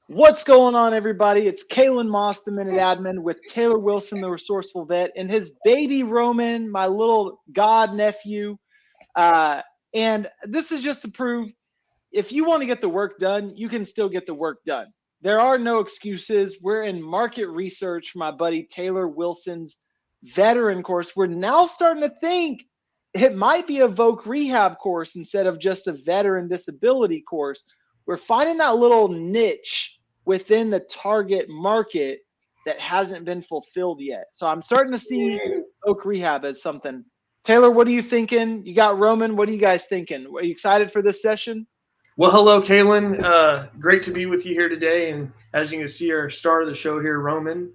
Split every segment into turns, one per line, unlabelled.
What's going on, everybody? It's Kalen Moss, the Minute Admin, with Taylor Wilson, the resourceful vet, and his baby Roman, my little god nephew. Uh, and this is just to prove if you want to get the work done, you can still get the work done. There are no excuses. We're in market research for my buddy Taylor Wilson's veteran course. We're now starting to think it might be a Voc rehab course instead of just a veteran disability course. We're finding that little niche within the target market that hasn't been fulfilled yet. So I'm starting to see Voc rehab as something. Taylor, what are you thinking? You got Roman. What are you guys thinking? Are you excited for this session?
Well, hello, Kaylin. Great to be with you here today. And as you can see, our star of the show here, Roman.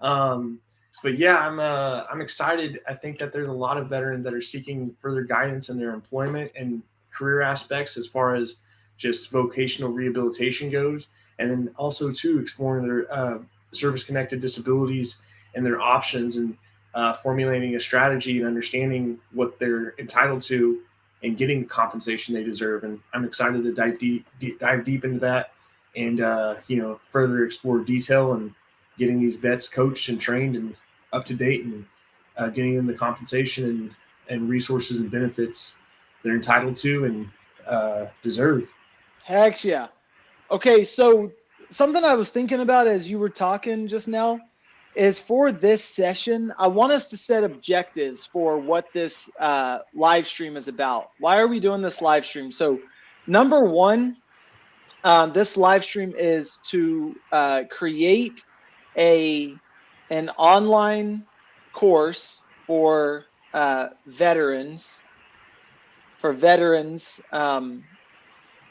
Um, but yeah, I'm excited. I think that there's a lot of veterans that are seeking further guidance in their employment and career aspects as far as just vocational rehabilitation goes, and then also too exploring their service-connected disabilities and their options and formulating a strategy and understanding what they're entitled to and getting the compensation they deserve. And I'm excited to dive deep into that, and further explore detail and getting these vets coached and trained and up to date, and getting them the compensation and resources and benefits they're entitled to and deserve.
Heck yeah. Okay, so something I was thinking about as you were talking just now is for this session, I want us to set objectives for what this live stream is about. Why are we doing this live stream? So, number one, this live stream is to create an online course for veterans.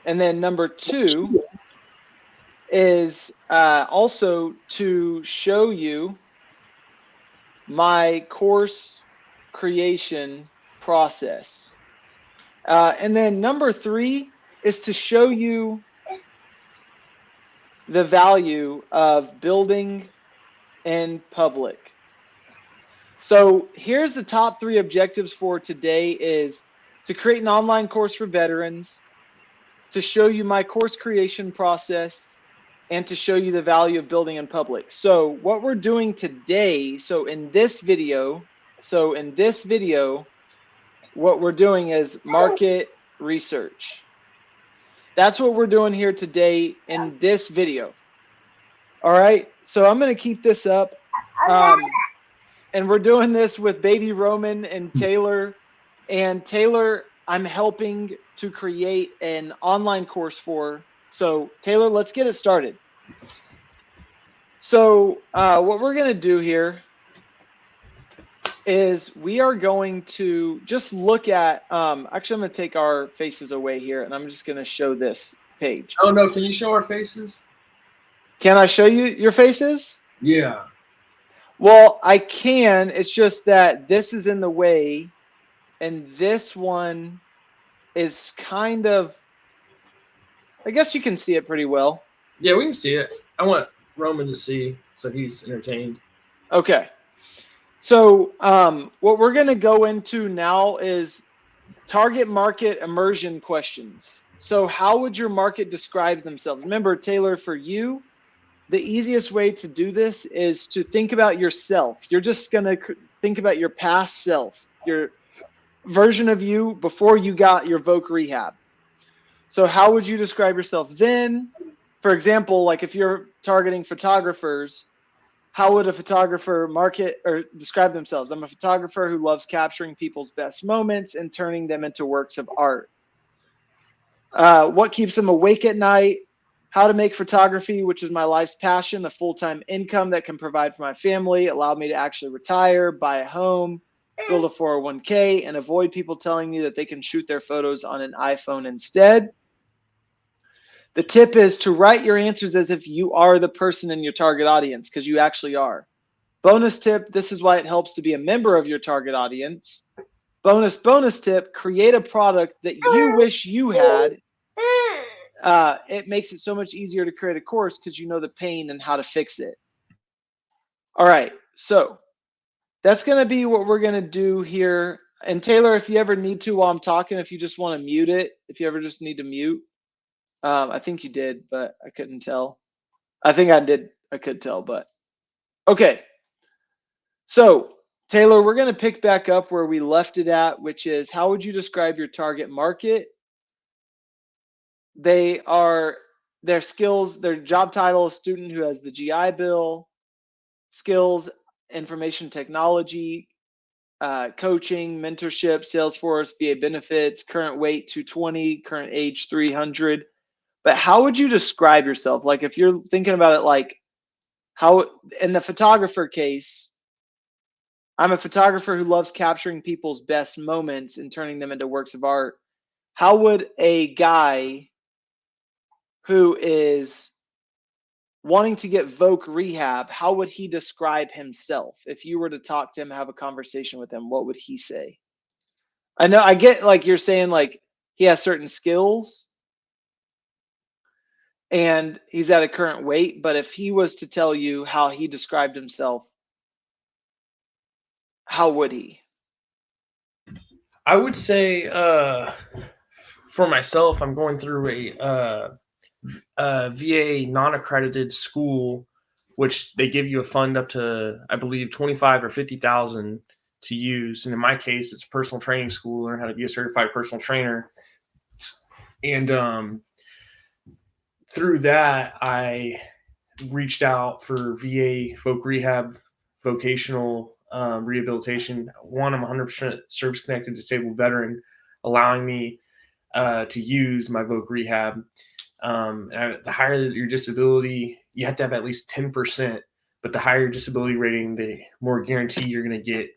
And then number two is also to show you my course creation process. And then number three is to show you the value of building in public. So here's the top three objectives for today: is to create an online course for veterans, to show you my course creation process, and to show you the value of building in public. So what we're doing today, in this video, what we're doing is market research. That's what we're doing here today in this video. All right, so I'm going to keep this up. And we're doing this with baby Roman and Taylor. And Taylor, I'm helping to create an online course for. So Taylor, let's get it started. So what we're going to do here is we are going to just look at, actually I'm going to take our faces away here and I'm just going to show this page.
Oh no, can you show our faces?
Can I show you your faces?
Yeah.
Well, I can. It's just that this is in the way, and this one is kind of, I guess you can see it pretty well.
Yeah, we can see it. I want Roman to see so he's entertained.
Okay. So what we're going to go into now is target market immersion questions. So how would your market describe themselves? Remember, Taylor, for you, the easiest way to do this is to think about yourself. You're just going to think about your past self, your version of you before you got your Voc rehab. So how would you describe yourself then? For example, like if you're targeting photographers, how would a photographer market or describe themselves? I'm a photographer who loves capturing people's best moments and turning them into works of art. What keeps them awake at night? How to make photography, which is my life's passion, a full-time income that can provide for my family, allow me to actually retire, buy a home, build a 401k, and avoid people telling me that they can shoot their photos on an iPhone instead. The tip is to write your answers as if you are the person in your target audience, because you actually are. Bonus tip, this is why it helps to be a member of your target audience. Bonus tip, create a product that you wish you had. It makes it so much easier to create a course because you know the pain and how to fix it. All right, so that's going to be what we're going to do here. And Taylor, if you ever need to while I'm talking, if you just want to mute it, if you ever just need to mute, I think you did, but I couldn't tell. I think I did. I could tell, but okay. So Taylor, we're going to pick back up where we left it at, which is how would you describe your target market? Their skills, their job title, student who has the GI Bill, skills, information technology, coaching, mentorship, Salesforce, VA benefits, current weight 220, current age 300. But how would you describe yourself? Like if you're thinking about it, like how in the photographer case, I'm a photographer who loves capturing people's best moments and turning them into works of art. How would a guy who is wanting to get Voc Rehab, how would he describe himself? If you were to talk to him, have a conversation with him, what would he say? I know I get like you're saying like he has certain skills and he's at a current weight, but if he was to tell you how he described himself, how would he?
I would say for myself, I'm going through a VA non-accredited school, which they give you a fund up to, I believe, 25 or 50,000 to use. And in my case, it's a personal training school, learn how to be a certified personal trainer. And through that, I reached out for VA Voc Rehab vocational rehabilitation. One, I'm 100% service-connected disabled veteran, allowing me to use my Voc Rehab. The higher your disability, you have to have at least 10%, but the higher your disability rating, the more guarantee you're going to get.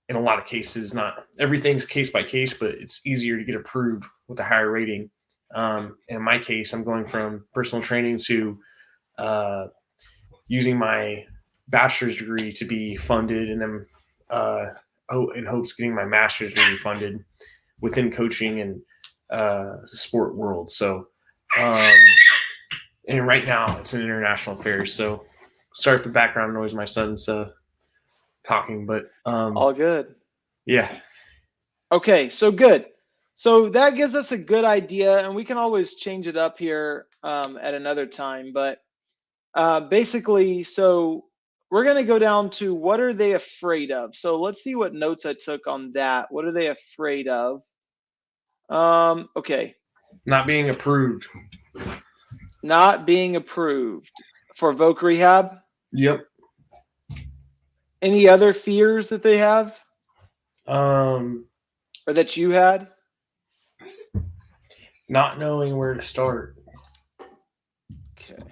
In a lot of cases, not everything's case by case, but it's easier to get approved with a higher rating. In my case, I'm going from personal training to using my bachelor's degree to be funded, and then in hopes of getting my master's degree funded within coaching and the sport world. So, and right now it's in international affairs. So, sorry for background noise. My son's talking, but
all good.
Yeah.
Okay, so good. So that gives us a good idea, and we can always change it up here at another time. But basically, so we're going to go down to what are they afraid of? So let's see what notes I took on that. What are they afraid of? Okay.
Not being approved.
Not being approved for Voc Rehab?
Yep.
Any other fears that they have?
Or
that you had?
Not knowing where to start.
Okay.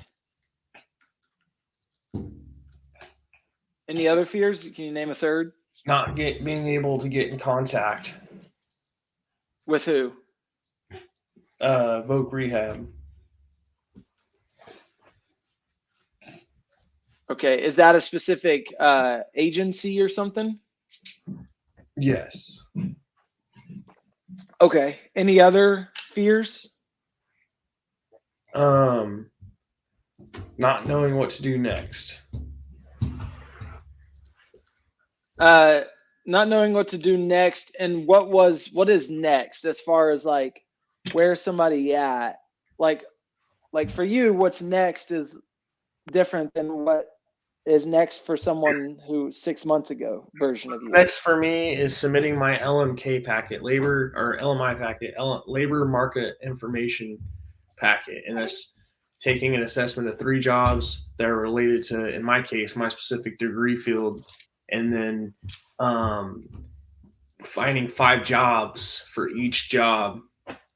Any other fears? Can you name a third?
Not being able to get in contact.
With who?
Voc Rehab.
Okay. Is that a specific agency or something?
Yes.
Okay. Any other fears?
Not knowing what to do next.
Not knowing what to do next, and what is next as far as like where's somebody at? Like for you, what's next is different than what is next for someone who 6 months ago version of you.
Next for me is submitting my LMK packet, LMI packet, labor market information packet, and that's taking an assessment of 3 jobs that are related to, in my case, my specific degree field, and then finding 5 jobs for each job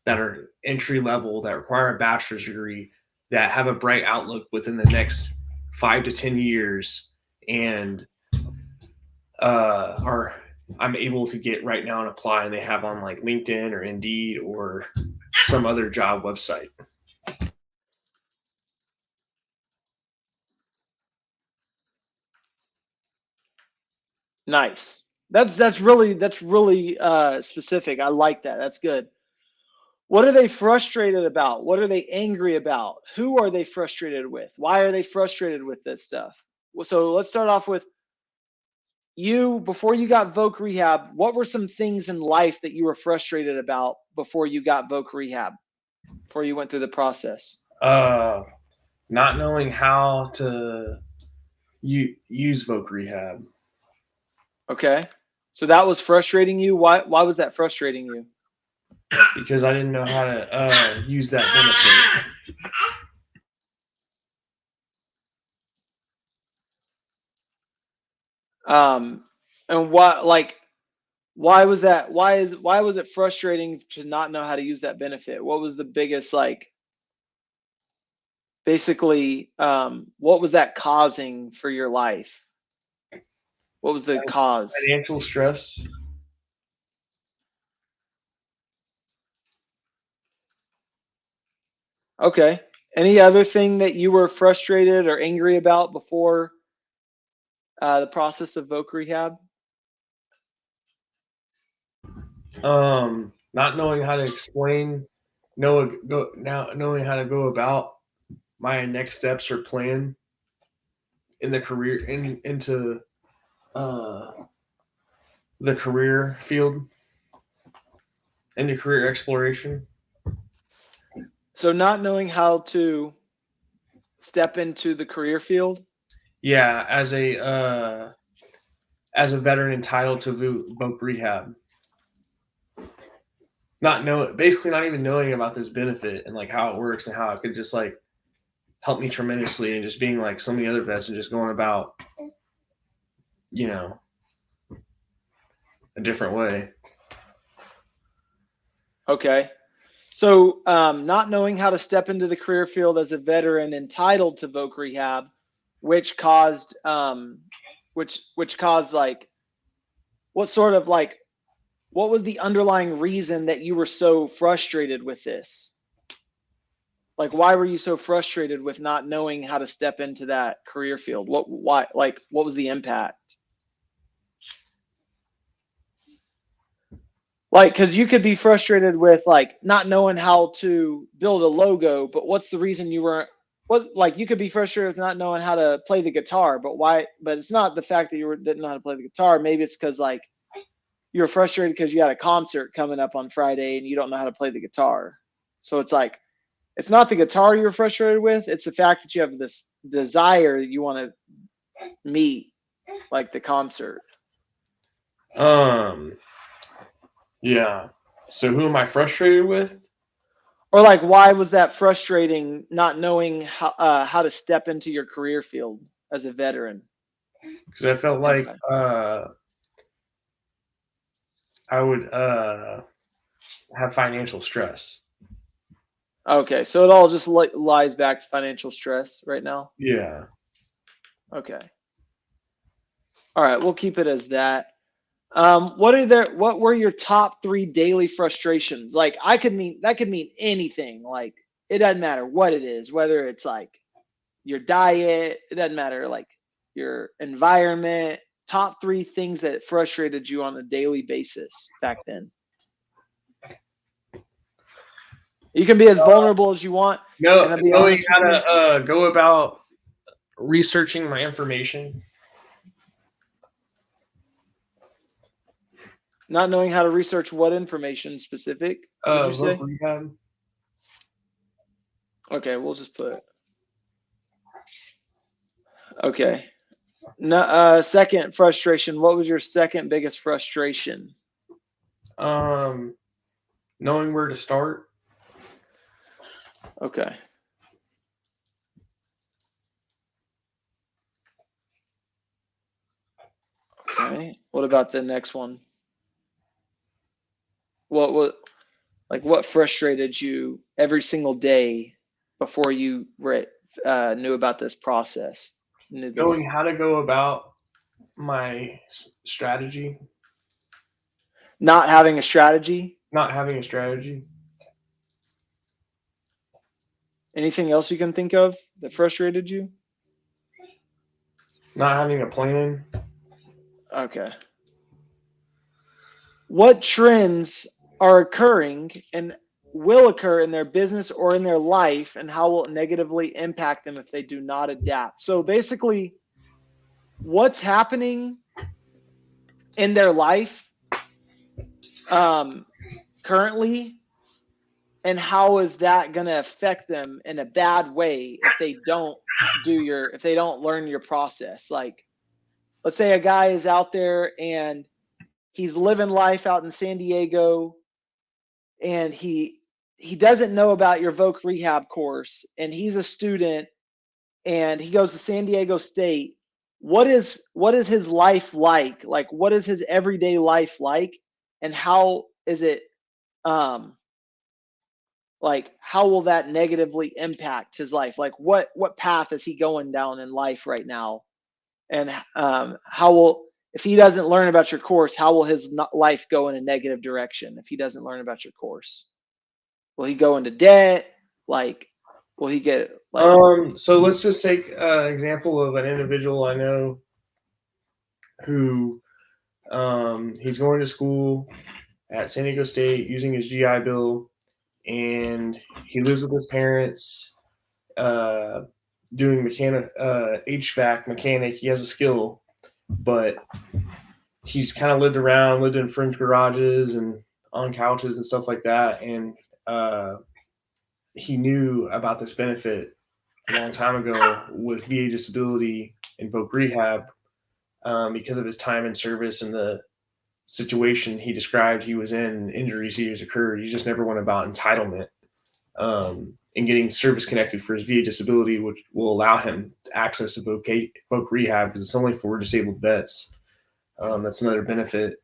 that are entry level, that require a bachelor's degree, that have a bright outlook within the next 5 to 10 years, and I'm able to get right now and apply, and they have on like LinkedIn or Indeed or some other job website.
Nice. That's really specific. I like that. That's good. What are they frustrated about? What are they angry about? Who are they frustrated with? Why are they frustrated with this stuff? So let's start off with you. Before you got Voc Rehab, what were some things in life that you were frustrated about before you got Voc Rehab, before you went through the process?
not knowing how to use Voc Rehab.
Okay. So that was frustrating you. Why was that frustrating you?
Because I didn't know how to use that benefit.
And why was that? Why was it frustrating to not know how to use that benefit? What was the biggest basically what was that causing for your life? What was the cause?
Financial stress.
Okay. Any other thing that you were frustrated or angry about before the process of Voc Rehab?
Not knowing how to explain, knowing how to go about my next steps or plan in the career into the career field, into career exploration.
So not knowing how to step into the career field.
Yeah, as a veteran entitled to Voc Rehab. Basically not even knowing about this benefit and like how it works and how it could just like help me tremendously, and just being like so many other vets and just going about, a different way.
Okay. So not knowing how to step into the career field as a veteran entitled to Voc Rehab, which caused which caused what was the underlying reason that you were so frustrated with this? Like, why were you so frustrated with not knowing how to step into that career field? What was the impact? Because you could be frustrated with not knowing how to build a logo, but what's the reason you weren't? You could be frustrated with not knowing how to play the guitar, but why? But it's not the fact that didn't know how to play the guitar. Maybe it's because you're frustrated because you had a concert coming up on Friday and you don't know how to play the guitar. So it's not the guitar you're frustrated with. It's the fact that you have this desire that you want to meet, like the concert.
Yeah. So who am I frustrated with?
Or why was that frustrating, not knowing how to step into your career field as a veteran?
Because I felt like I would have financial stress.
Okay, so it all just lies back to financial stress right now?
Yeah.
Okay. All right, we'll keep it as that. What were your top 3 daily frustrations? That could mean anything. It doesn't matter what it is, whether it's your diet, it doesn't matter, your environment. Top 3 things that frustrated you on a daily basis back then. You can be as vulnerable as you want.
Knowing how to go about researching my information.
Not knowing how to research what information specific? Would you say?
Rehab.
Okay, we'll just put. Okay. No, second frustration. What was your second biggest frustration?
Knowing where to start.
Okay. Okay. What about the next one? What frustrated you every single day before you knew about this process?
Knowing how to go about my strategy.
Not having a strategy?
Not having a strategy.
Anything else you can think of that frustrated you?
Not having a plan.
Okay. What trends are occurring and will occur in their business or in their life, and how will it negatively impact them if they do not adapt? So basically, what's happening in their life currently and how is that going to affect them in a bad way if they don't learn your process? Like, let's say a guy is out there and he's living life out in San Diego, and he doesn't know about your Voc Rehab course, and he's a student and he goes to San Diego State. What is his life like? Like, what is his everyday life like, and how is it like, how will that negatively impact his life? Like, what path is he going down in life right now? And how will, if he doesn't learn about your course, how will his life go in a negative direction if he doesn't learn about your course? Will he go into debt? Like, will he get like?
So let's just take an example of an individual I know who he's going to school at San Diego State using his GI Bill, and he lives with his parents, doing HVAC mechanic. He has a skill, but he's kind of lived in friends' garages and on couches and stuff like that. And he knew about this benefit a long time ago with VA disability and Voc Rehab, because of his time in service and the situation he described he was in. Injuries he has occurred. He just never went about entitlement and getting service connected for his VA disability, which will allow him access to Voc Rehab, because it's only for disabled vets. That's another benefit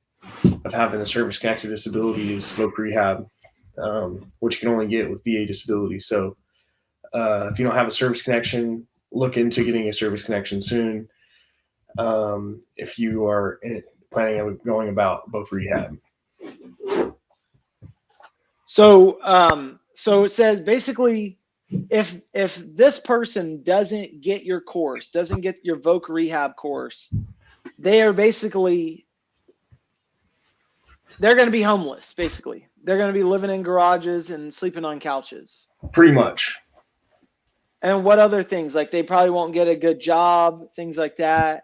of having a service connected disability is Voc Rehab, which you can only get with VA disability. So if you don't have a service connection, look into getting a service connection soon. If you are planning on going about Voc Rehab.
So it says basically, if this person doesn't get your course, doesn't get your Voc Rehab course, they're going to be homeless. Basically, they're going to be living in garages and sleeping on couches.
Pretty much.
And what other things? Like, they probably won't get a good job, things like that.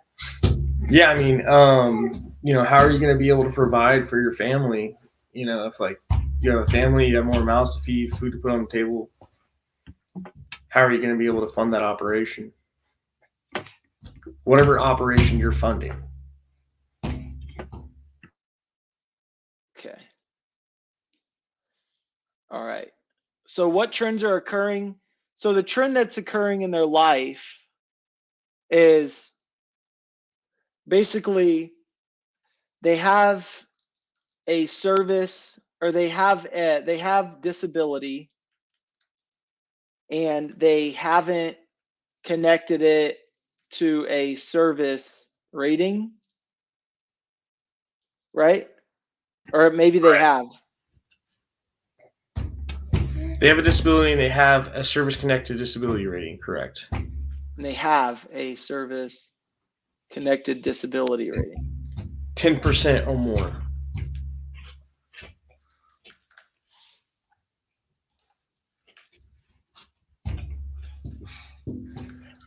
Yeah, I mean, how are you going to be able to provide for your family? If like you have a family, you have more mouths to feed, food to put on the table. How are you going to be able to fund that operation? Whatever operation you're funding.
Okay. All right. So what trends are occurring? So the trend that's occurring in their life is basically they have a service, or they have disability, and they haven't connected it to a service rating, right? Or maybe they have.
They have a disability and they have a service-connected disability rating, correct?
And they have a service-connected disability rating.
10% or more.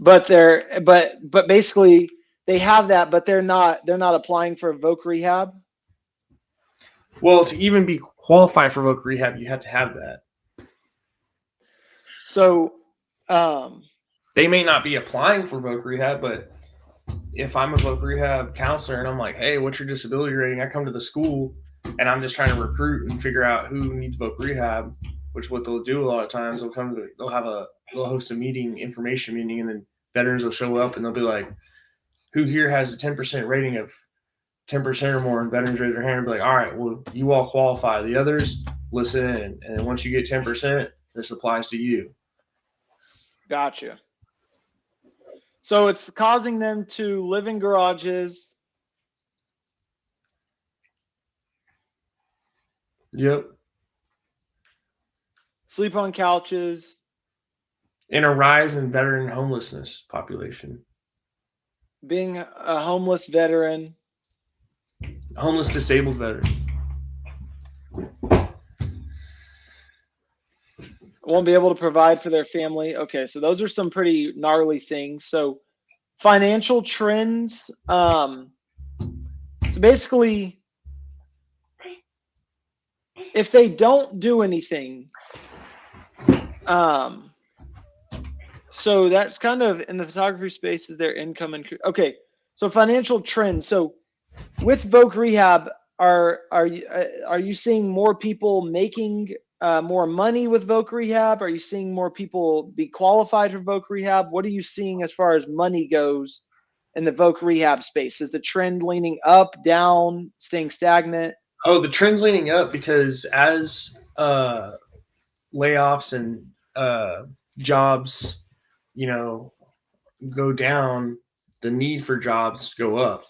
But basically they have that, but they're not applying for Voc Rehab.
Well, to even be qualified for Voc Rehab, you have to have that.
So
they may not be applying for Voc Rehab, but if I'm a Voc Rehab counselor and I'm like, hey, what's your disability rating? I come to the school and I'm just trying to recruit and figure out who needs Voc Rehab, which what they'll do a lot of times. They'll host a meeting, information meeting, and then veterans will show up and they'll be like, who here has a 10% rating of 10% or more? And veterans raise their hand and be like, all right, well, you all qualify. The others, listen in. And once you get 10%, this applies to you.
Gotcha. So it's causing them to live in garages.
Yep.
Sleep on couches.
And a rise in veteran homelessness population.
Being a homeless veteran.
Homeless disabled veteran.
Won't be able to provide for their family. Okay, so those are some pretty gnarly things. So financial trends. So basically, if they don't do anything, So that's kind of in the photography space is their income and okay. So financial trends. So with Voc Rehab, are you seeing more people making more money with Voc Rehab? Are you seeing more people be qualified for Voc Rehab? What are you seeing as far as money goes in the Voc Rehab space? Is the trend leaning up, down, staying stagnant?
Oh, the trend's leaning up because as layoffs and jobs, go down, the need for jobs go up.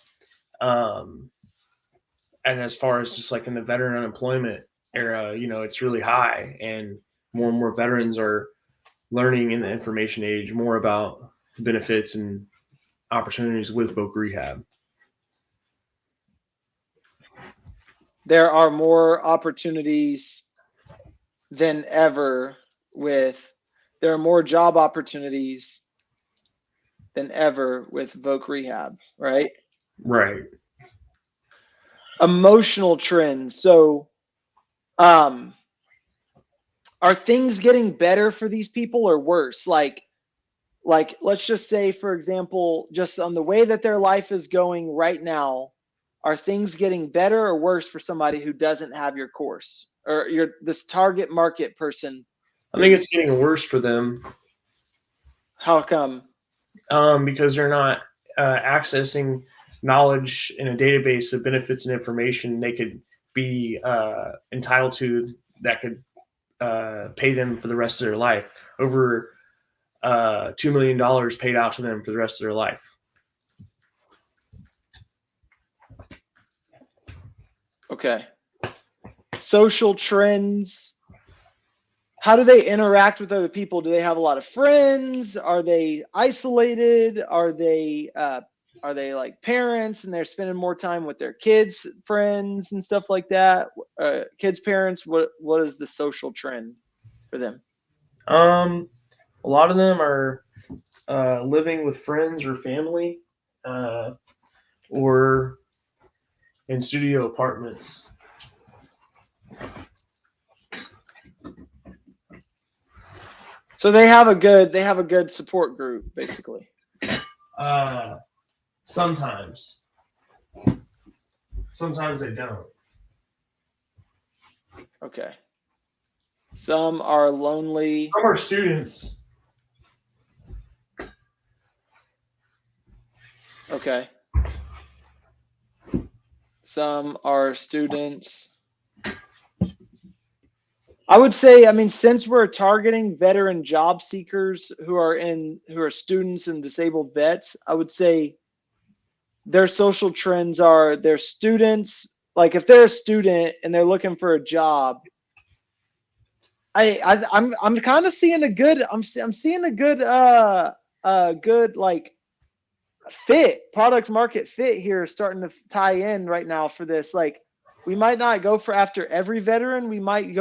And as far as just like in the veteran unemployment era, it's really high, and more veterans are learning in the information age more about benefits and opportunities with Voc Rehab.
There are more opportunities than ever there are more job opportunities than ever with Voc Rehab, right?
Right.
Emotional trends. So, are things getting better for these people or worse? Like let's just say, for example, just on the way that their life is going right now, are things getting better or worse for somebody who doesn't have your course or this target market person?
I think it's getting worse for them.
How come?
Because they're not accessing knowledge in a database of benefits and information they could be entitled to that could pay them for the rest of their life. Over $2 million paid out to them for the rest of their life.
Okay. Social trends. How do they interact with other people? Do they have a lot of friends? Are they isolated? Are they like parents and they're spending more time with their kids, friends, and stuff like that? Kids, parents. What is the social trend for them?
A lot of them are living with friends or family, or in studio apartments.
So they have a good support group, basically.
Sometimes they don't.
Okay. Some are lonely.
Some are students.
Okay. Some are students. I would say, since we're targeting veteran job seekers who are students and disabled vets, I would say their social trends are their students. Like if they're a student and they're looking for a job, I'm kind of seeing a good good like product market fit here starting to tie in right now for this. Like we might not go for after every veteran. We might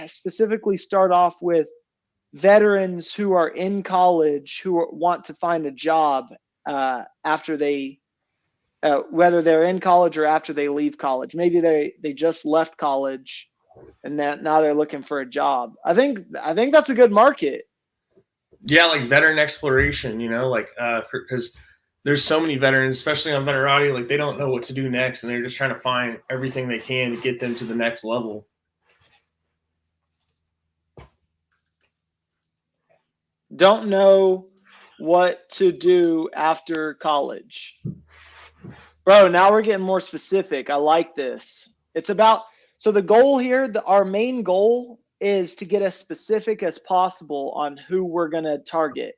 specifically start off with veterans who are in college who want to find a job after they whether they're in college or after they leave college. Maybe they just left college and now they're looking for a job. I think that's a good market.
Yeah, like veteran exploration, because there's so many veterans, especially on Veterati, like they don't know what to do next, and they're just trying to find everything they can to get them to the next level.
Don't know what to do after college. Bro, now we're getting more specific. I like this. It's about, so the goal here, our main goal is to get as specific as possible on who we're going to target.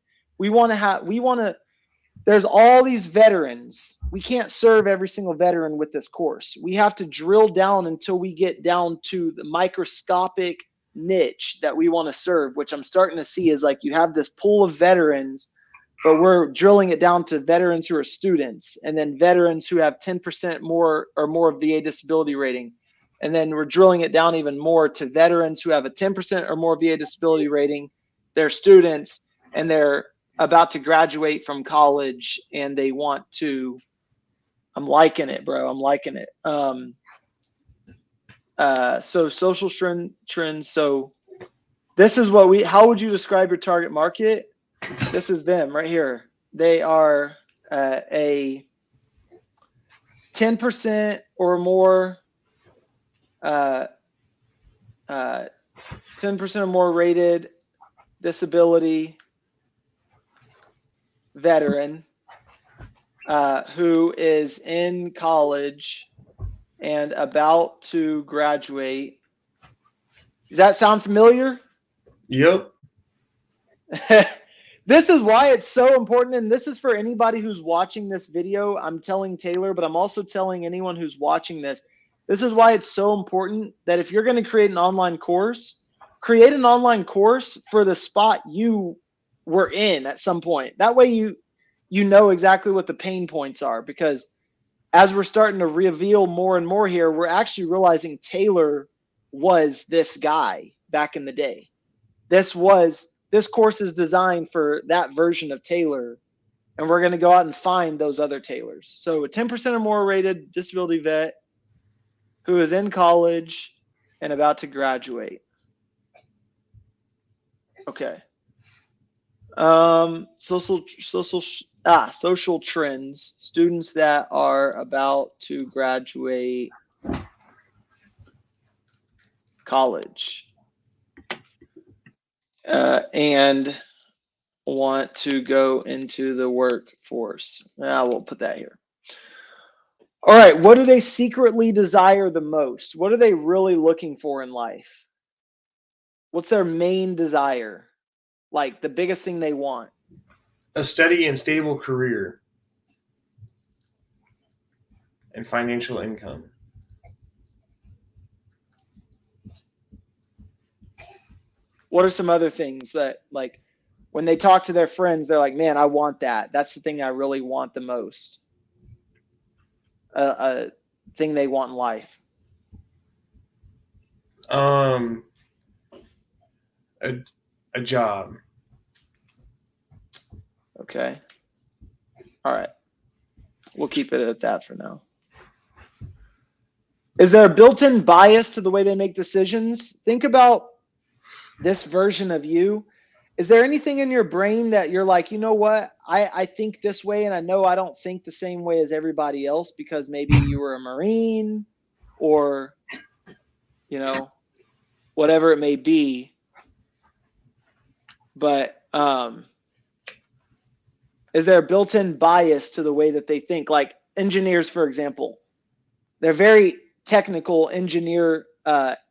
There's all these veterans. We can't serve every single veteran with this course. We have to drill down until we get down to the microscopic niche that we want to serve, which I'm starting to see is like you have this pool of veterans, but we're drilling it down to veterans who are students, and then veterans who have 10% more or more VA disability rating. And then we're drilling it down even more to veterans who have a 10% or more VA disability rating. They're students and they're about to graduate from college and they want to, I'm liking it, bro. I'm liking it. So social trends. So This is what how would you describe your target market? This is them right here. They are a 10% or more, 10% or more rated disability veteran who is in college and about to graduate. Does that sound familiar?
Yep.
This is why it's so important, and this is for anybody who's watching this video. I'm telling Taylor, but I'm also telling anyone who's watching this. This is why it's so important that if you're going to create an online course, create an online course for the spot you were in at some point. That way you know exactly what the pain points are, because as we're starting to reveal more and more here, we're actually realizing Taylor was this guy back in the day. This course is designed for that version of Taylor, and we're going to go out and find those other Taylors. So a 10% or more rated disability vet who is in college and about to graduate. Okay. Social trends, students that are about to graduate college and want to go into the workforce. We'll put that here. All right, what do they secretly desire the most? What are they really looking for in life? What's their main desire? Like the biggest thing they want?
A steady and stable career and financial income.
What are some other things that, like, when they talk to their friends, they're like, man, I want that. That's the thing I really want the most. A thing they want in life.
A job.
Okay. All right. We'll keep it at that for now. Is there a built-in bias to the way they make decisions? Think about this version of you. Is there anything in your brain that you're like, you know what, I think this way, and I know I don't think the same way as everybody else because maybe you were a Marine or, you know, whatever it may be. But is there a built-in bias to the way that they think? Like engineers, for example, they're very technical engineer,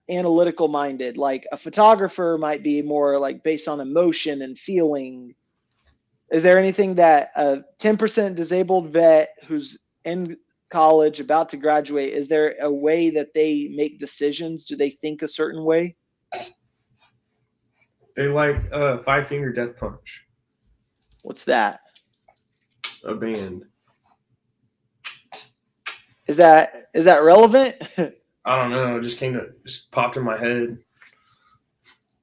analytical minded. Like a photographer might be more like based on emotion and feeling. Is there anything that a 10% disabled vet who's in college about to graduate, is there a way that they make decisions? Do they think a certain way?
They like Five Finger Death Punch.
What's that?
A band.
Is that relevant?
I don't know. It just popped in my head.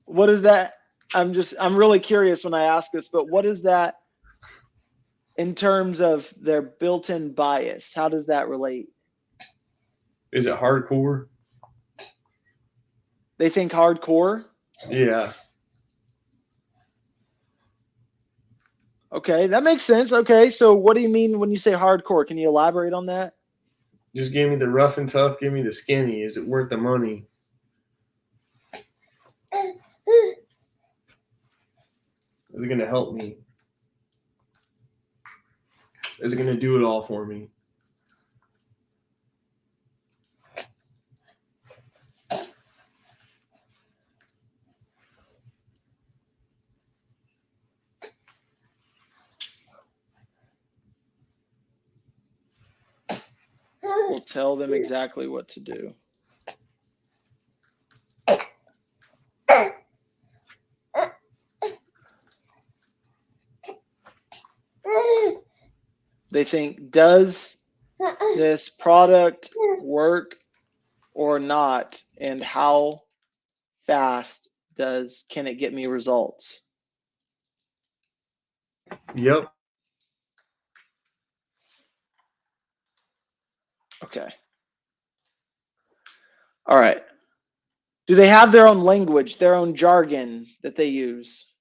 What is that? I'm really curious when I ask this, but what is that in terms of their built-in bias? How does that relate?
Is it hardcore?
They think hardcore?
Yeah.
Okay, that makes sense. Okay, so what do you mean when you say hardcore? Can you elaborate on that?
Just give me the rough and tough. Give me the skinny. Is it worth the money? Is it going to help me? Is it going to do it all for me?
We'll tell them exactly what to do. They think, does this product work or not? And how fast can it get me results?
Yep.
Okay. All right. Do they have their own language, their own jargon that they use?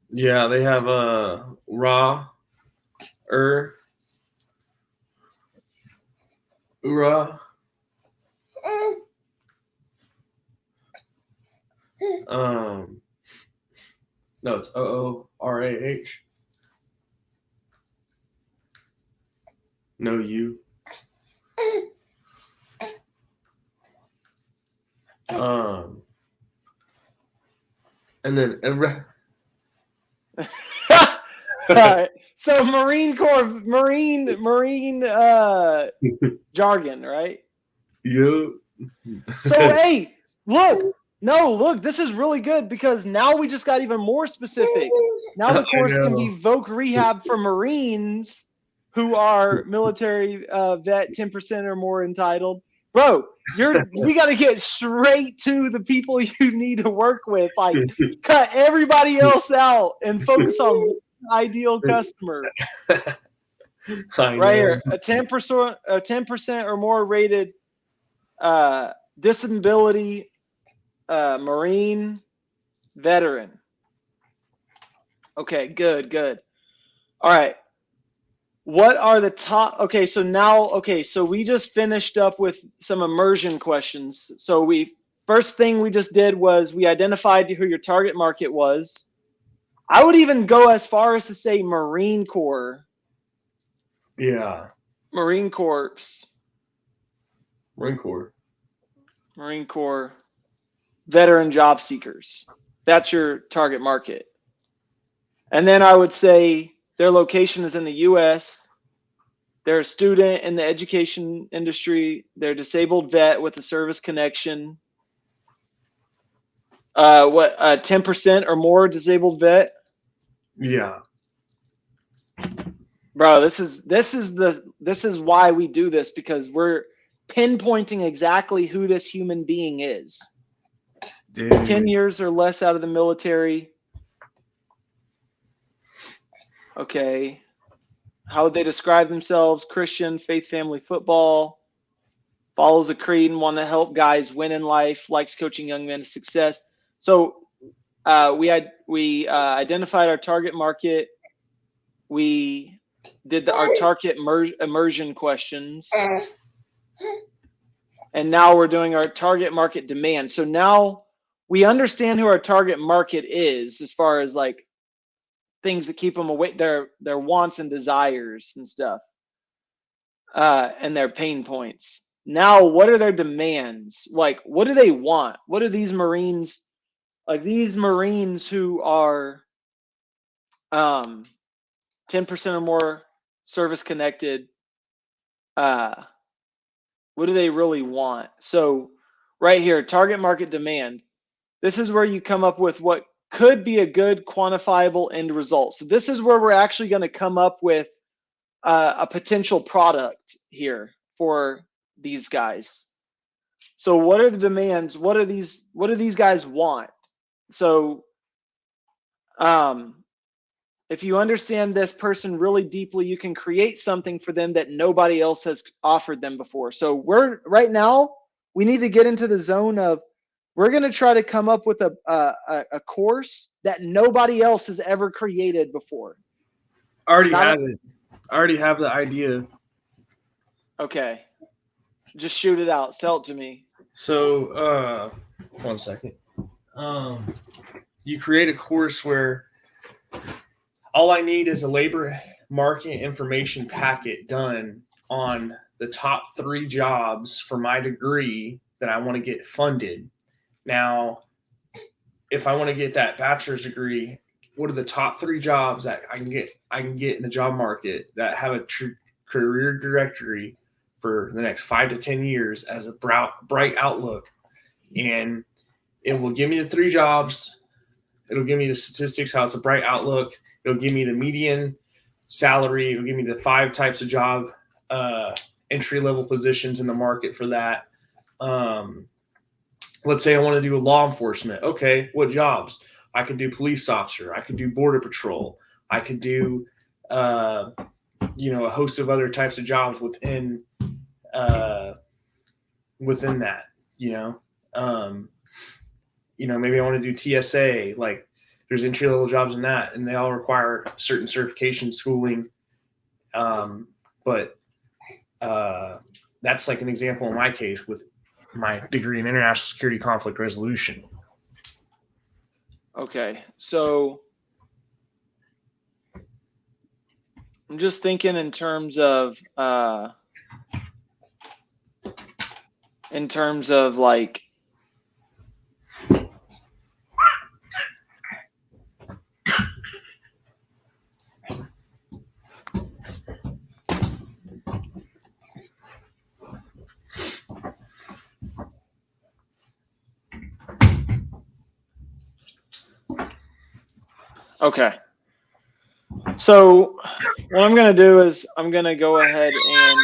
Yeah, they have Ra, Ura. No, it's OORAH. No, you. And then
All right. So Marine Corps, Marine jargon, right?
you.
So hey, look, this is really good because now we just got even more specific. Now the course can be voc rehab for Marines who are military vet, 10% or more entitled. Bro, we got to get straight to the people you need to work with. Like, cut everybody else out and focus on one ideal customer. Right here, a 10% or more rated disability Marine veteran. Okay, good. All right. What are the top? Okay, so we just finished up with some immersion questions. So first thing we just did was we identified who your target market was. I would even go as far as to say Marine Corps.
Yeah.
Marine Corps.
Marine Corps.
Veteran job seekers. That's your target market. And then I would say their location is in the U.S. They're a student in the education industry. They're a disabled vet with a service connection. 10% or more disabled vet?
Yeah.
Bro, this is why we do this, because we're pinpointing exactly who this human being is.
Dude.
10 years or less out of the military. Okay. How would they describe themselves? Christian, faith, family, football. Follows a creed and want to help guys win in life. Likes coaching young men to success. So we identified our target market. We did our target immersion questions. And now we're doing our target market demand. So now we understand who our target market is as far as like things that keep them awake, their wants and desires and stuff, and their pain points. Now, what are their demands? Like, what do they want? What are these Marines, like these Marines who are 10% or more service connected, what do they really want? So right here, target market demand. This is where you come up with what could be a good quantifiable end result. So this is where we're actually going to come up with a potential product here for these guys. So what are the demands? What do these guys want? So if you understand this person really deeply, you can create something for them that nobody else has offered them before. So right now, we need to get into the zone of, we're going to try to come up with a course that nobody else has ever created before.
I already have the idea.
Okay. Just shoot it out. Sell it to me.
So, 1 second. You create a course where all I need is a labor market information packet done on the top 3 jobs for my degree that I want to get funded. Now, if I want to get that bachelor's degree, what are the top 3 jobs that I can get in the job market that have a career directory for the next 5 to 10 years as a bright outlook? And it will give me the 3 jobs. It'll give me the statistics, how it's a bright outlook. It'll give me the median salary. It'll give me the 5 types of job entry-level positions in the market for that. Let's say I want to do a law enforcement. Okay, what jobs? I could do police officer. I could do border patrol. I could do, a host of other types of jobs within within that, maybe I want to do TSA, like there's entry level jobs in that, and they all require certain certification schooling. But that's like an example in my case with my degree in international security conflict resolution.
Okay, so I'm just thinking in terms of like okay. So what I'm going to do is I'm going to go ahead and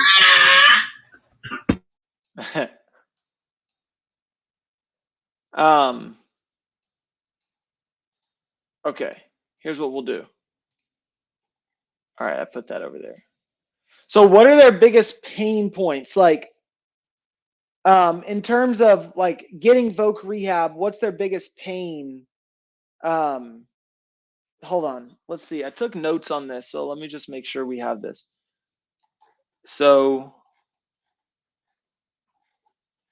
okay, here's what we'll do. All right, I put that over there. So what are their biggest pain points? Like in terms of like getting voc rehab, what's their biggest pain? Hold on, let's see. I took notes on this, so let me just make sure we have this. So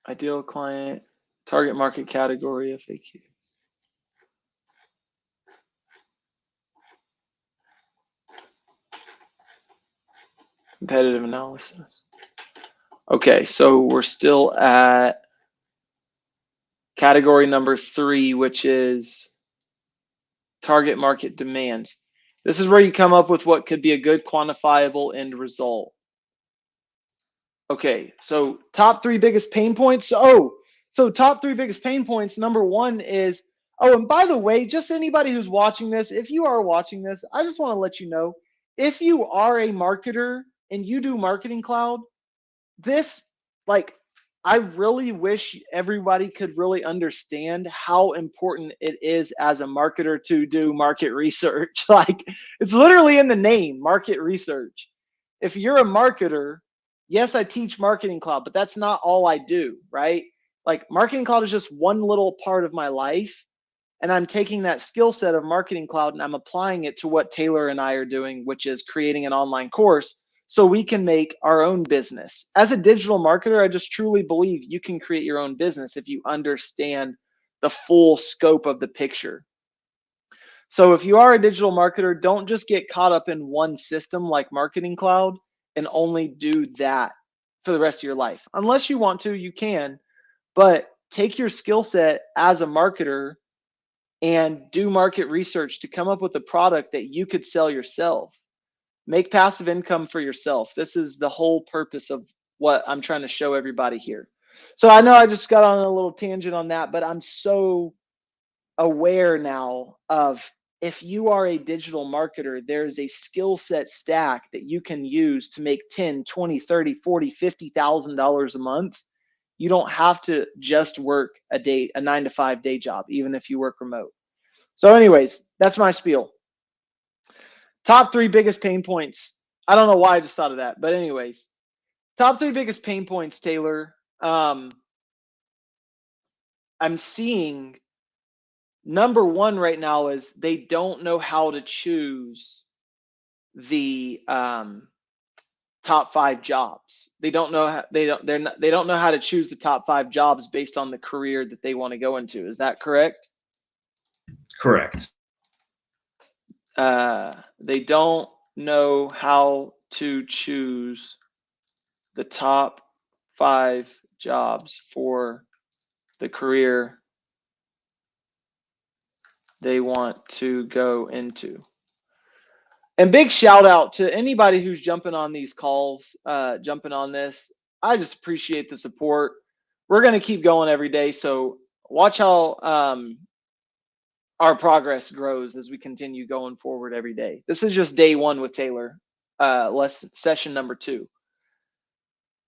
ideal client, target market category, FAQ. Competitive analysis. Okay, so we're still at category number 3, which is target market demands. This is where you come up with what could be a good quantifiable end result. Okay, so top 3 biggest pain points. So top 3 biggest pain points. Number 1 is, and by the way, just anybody who's watching this, if you are watching this, I just want to let you know, if you are a marketer and you do Marketing Cloud, this, like, I really wish everybody could really understand how important it is as a marketer to do market research. Like, it's literally in the name, market research. If you're a marketer, yes, I teach Marketing Cloud, but that's not all I do, right? Like, Marketing Cloud is just one little part of my life. And I'm taking that skill set of Marketing Cloud and I'm applying it to what Taylor and I are doing, which is creating an online course so we can make our own business. As a digital marketer, I just truly believe you can create your own business if you understand the full scope of the picture. So if you are a digital marketer, don't just get caught up in one system like Marketing Cloud and only do that for the rest of your life. Unless you want to, you can, but take your skill set as a marketer and do market research to come up with a product that you could sell yourself. Make passive income for yourself. This is the whole purpose of what I'm trying to show everybody here. So I know I just got on a little tangent on that, but I'm so aware now of, if you are a digital marketer, there's a skill set stack that you can use to make 10, 20, 30, 40, $50,000 a month. You don't have to just work a 9-to-5 day job, even if you work remote. So anyways, that's my spiel. Top 3 biggest pain points. I don't know why I just thought of that, but anyways, top 3 biggest pain points, Taylor. I'm seeing number 1 right now is they don't know how to choose the top 5 jobs. They don't know how, they don't know how to choose the top 5 jobs based on the career that they want to go into. Is that correct?
Correct.
They don't know how to choose the top 5 jobs for the career they want to go into. And big shout out to anybody who's jumping on these calls, jumping on this. I just appreciate the support. We're going to keep going every day. So watch how our progress grows as we continue going forward every day. This is just day 1 with Taylor, session number 2.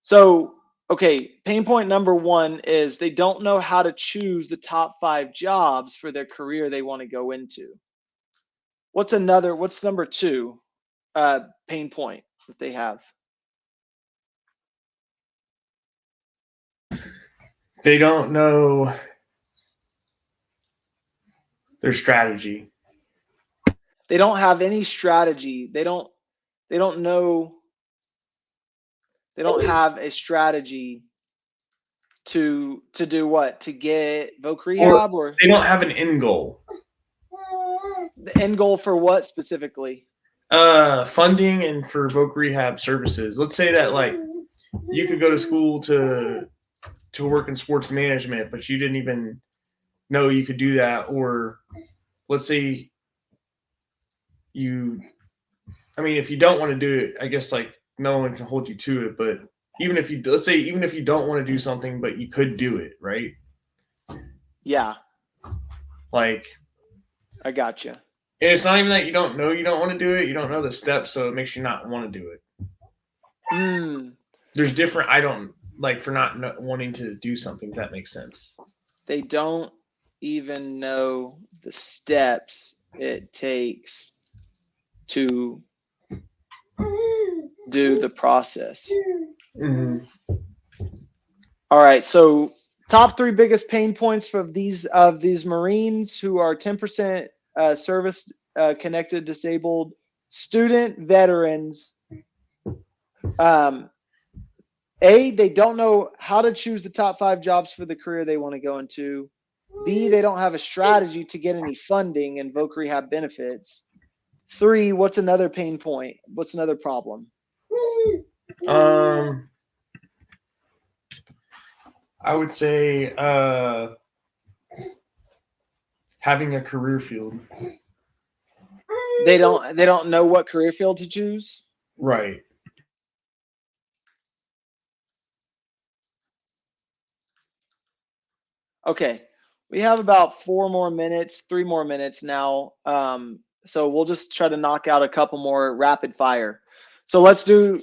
So, okay, pain point number 1 is they don't know how to choose the top 5 jobs for their career they want to go into. What's number 2 pain point that they have?
They don't know their strategy.
They don't have any strategy. They don't know. They don't have a strategy to do what? To get voc rehab, or
they don't have an end goal.
the end goal for what specifically?
Funding and for voc rehab services. Let's say that like you could go to school to work in sports management, but you didn't even know you could do that. Or let's say if you don't want to do it, I guess like no one can hold you to it. But even if you don't want to do something, but you could do it, right?
Yeah.
Like,
I got you.
And it's not even that you don't want to do it. You don't know the steps, so it makes you not want to do it. There's different. I don't like for not wanting to do something. If that makes sense.
They don't even know the steps it takes to do the process.
Mm-hmm.
All right. So top 3 biggest pain points for these Marines who are 10% service connected disabled student veterans. A, they don't know how to choose the top 5 jobs for the career they want to go into. B, they don't have a strategy to get any funding and voc rehab benefits. 3, what's another pain point? What's another problem?
I would say having a career field.
They don't know what career field to choose.
Right.
Okay. We have about 3 more minutes now. So we'll just try to knock out a couple more rapid fire. So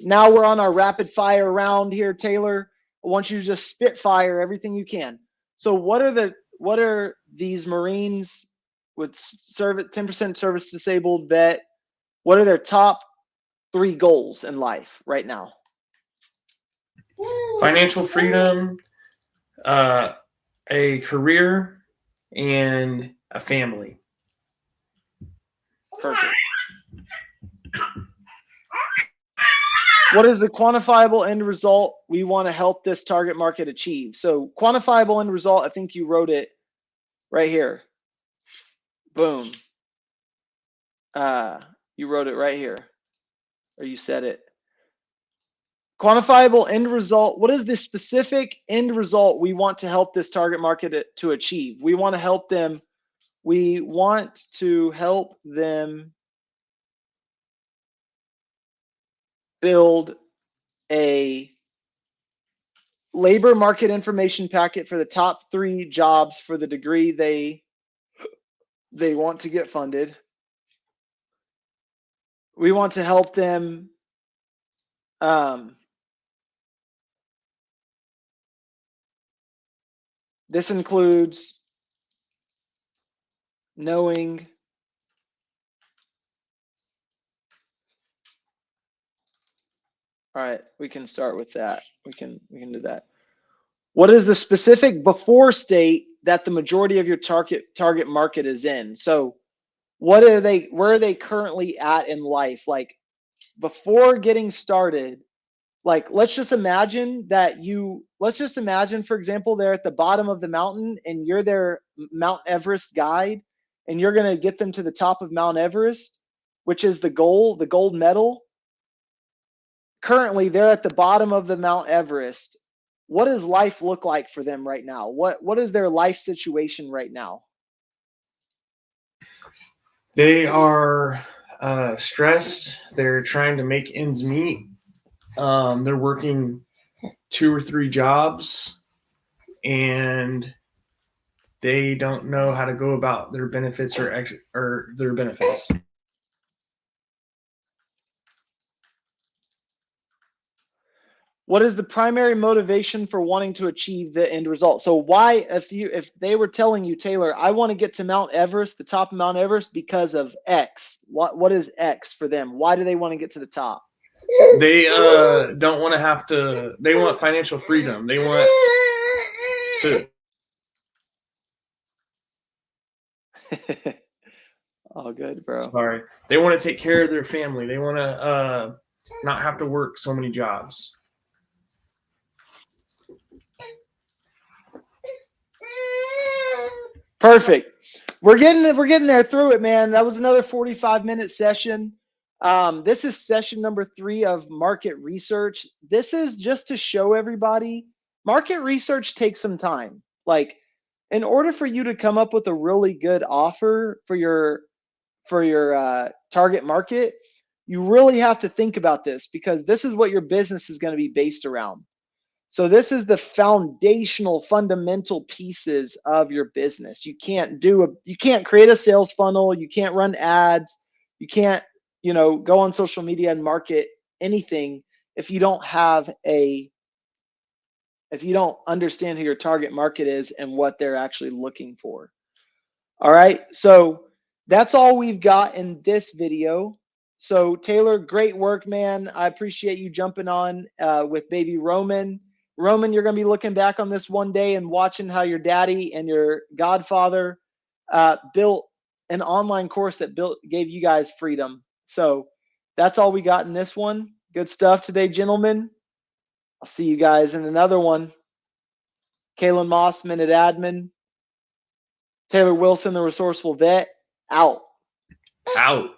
now we're on our rapid fire round here, Taylor. I want you to just spitfire everything you can. So what are these Marines with 10% service disabled vet? What are their top 3 goals in life right now?
Financial freedom, a career, and a family.
Perfect. What is the quantifiable end result we want to help this target market achieve? So quantifiable end result, I think you wrote it right here. Boom. You wrote it right here, or you said it. Quantifiable end result. What is the specific end result we want to help this target market to achieve? We want to help them. We want to help them build a labor market information packet for the top 3 jobs for the degree they want to get funded. We want to help them this includes knowing all right, we can start with that. We can do that. What is the specific before state that the majority of your target market is in? So where are they currently at in life? Like before getting started, like let's just imagine, for example, they're at the bottom of the mountain and you're their Mount Everest guide, and you're going to get them to the top of Mount Everest, which is the goal, the gold medal. Currently, they're at the bottom of the Mount Everest. What does life look like for them right now? What is their life situation right now?
They are stressed. They're trying to make ends meet. They're working 2 or 3 jobs, and they don't know how to go about their benefits or their benefits.
What is the primary motivation for wanting to achieve the end result? So why, if they were telling you, Taylor, I want to get to Mount Everest, the top of Mount Everest, because of X, what is X for them? Why do they want to get to the top?
They don't want to have to. They want financial freedom. They want So
All good, bro.
sorry. They want to take care of their family. They want to not have to work so many jobs.
Perfect. We're getting there through it, man. That was another 45-minute session. This is session number 3 of market research. This is just to show everybody market research takes some time. Like, in order for you to come up with a really good offer for your target market, you really have to think about this, because this is what your business is going to be based around. So this is the foundational, fundamental pieces of your business. You can't create a sales funnel. You can't run ads. You can't, go on social media and market anything if you don't understand who your target market is and what they're actually looking for. All right. So that's all we've got in this video. So Taylor, great work, man. I appreciate you jumping on with baby Roman. Roman, you're going to be looking back on this one day and watching how your daddy and your godfather built an online course that gave you guys freedom. So that's all we got in this one. Good stuff today, gentlemen. I'll see you guys in another one. Kalen Moss, Minute Admin. Taylor Wilson, the Resourceful Vet, out.
Out.